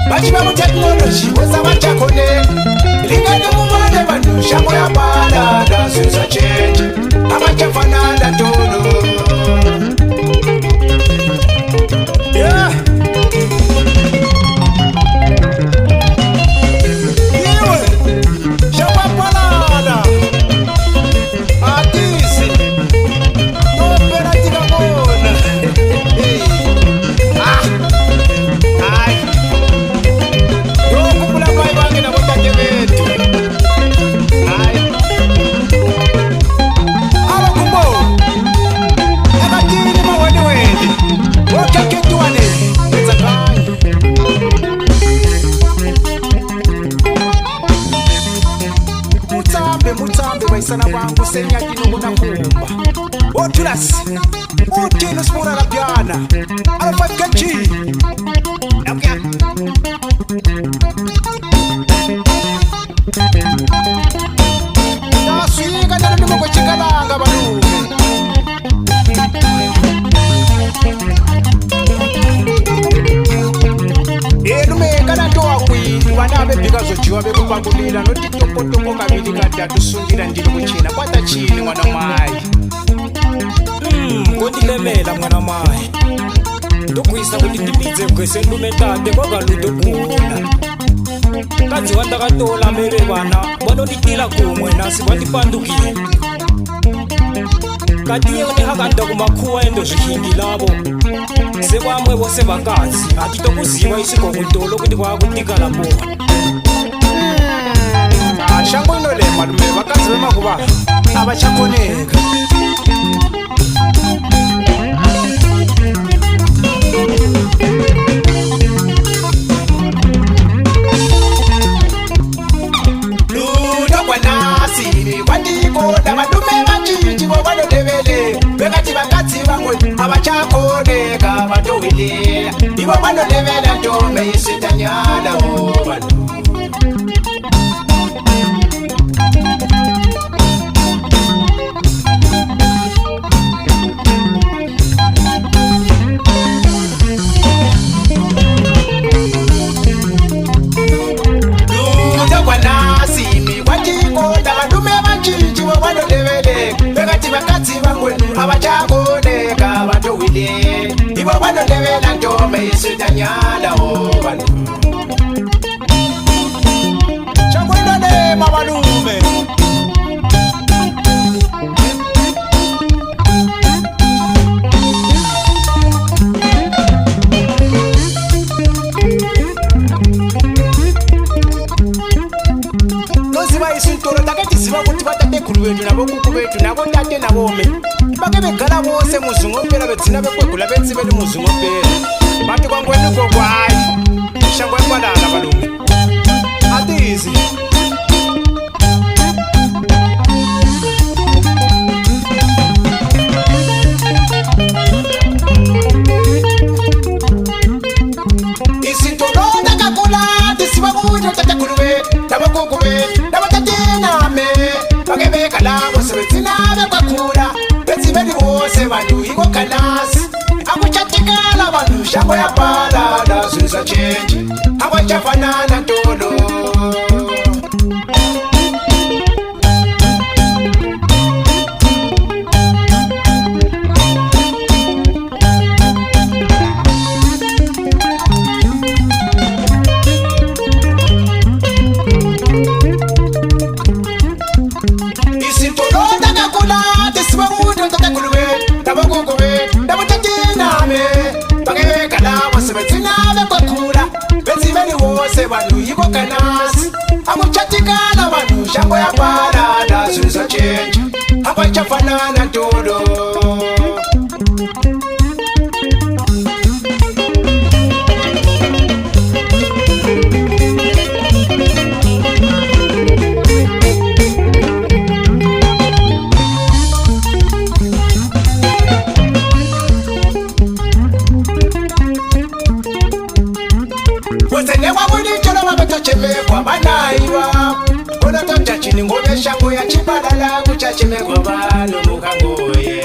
Bachiba mu technology, what's a sana wangu senyakini kunakumba otulasi utino simura labyana alafakachi nabya naswika njalo ndimoko chikalanga balume lumekana ntowakwini vana vebhikazojiwa vekupakulila notitokotoko kavili kadatu sundila ndili kuchina kwata chini mwana mai kondilemela mwana mai ndokwisa kuti ndipidze gwese ndume tate kwakalutokula kadzi wandakatola meve vana vanonditila kumwe nasi vandipandukile katiye unehakanda kumakhuwa endo zvihingi lavo sevamwe vose vakadzi hatitokuziva isikokuntolo kuti kwakutikala mbona shango inolema lume vakadzi vemakuva avachakoneka ludokwanasiri kwandikoda vadume vachiti vo vanodevele vekati vakadzi vamwe avachakoneka vatowilela ivo vanodevela ntome isitanyala vanhu avachakoneka vatowile ivo vanodevela ntome isitanyala vanhu chakwendonema valume noziva isintolo taketiziva kuti vatatekulu vetu navokuku vetu navo tate navome vake vegala vose muzungopera vedzina vekwegula vetsi veli muzungopera vati kwangwenuko kwai shango yakwadala valume atizi isintolo takakula tisiva kuti vatatekulu vetu navokuku vetu navotatename vake vegala vose vedzina vekwakula vetsiveli vose vanhu iko kanasi akuchatikala vanhu shango yapalala zvinhu zvachenji avachafanana ntolo vanhu iko kanasi akuchatikala vanhu shango yaparada zvinhu zvachenja avachafanana ntolo chemekwa vanaiva unotonja chini ngove shango yachibalala kuchachemekwa vanhu mukangoye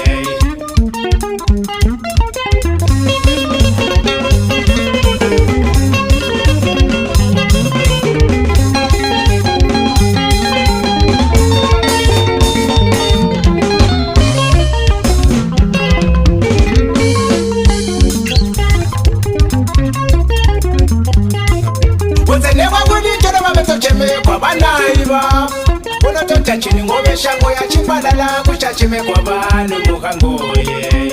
chemekwa vanaiva unotonja chini ngove shango yachibalala kuchachemekwa vanhu mukangoye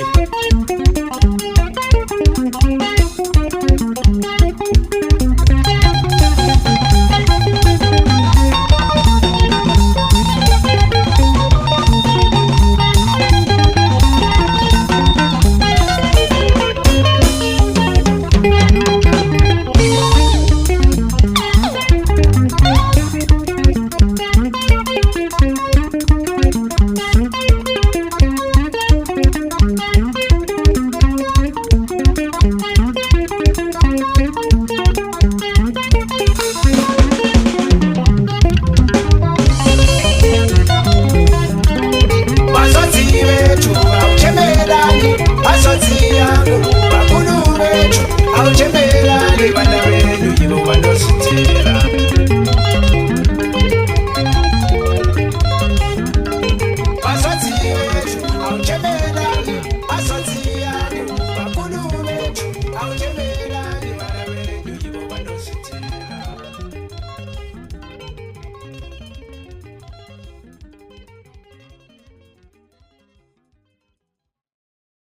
bethu awuthembe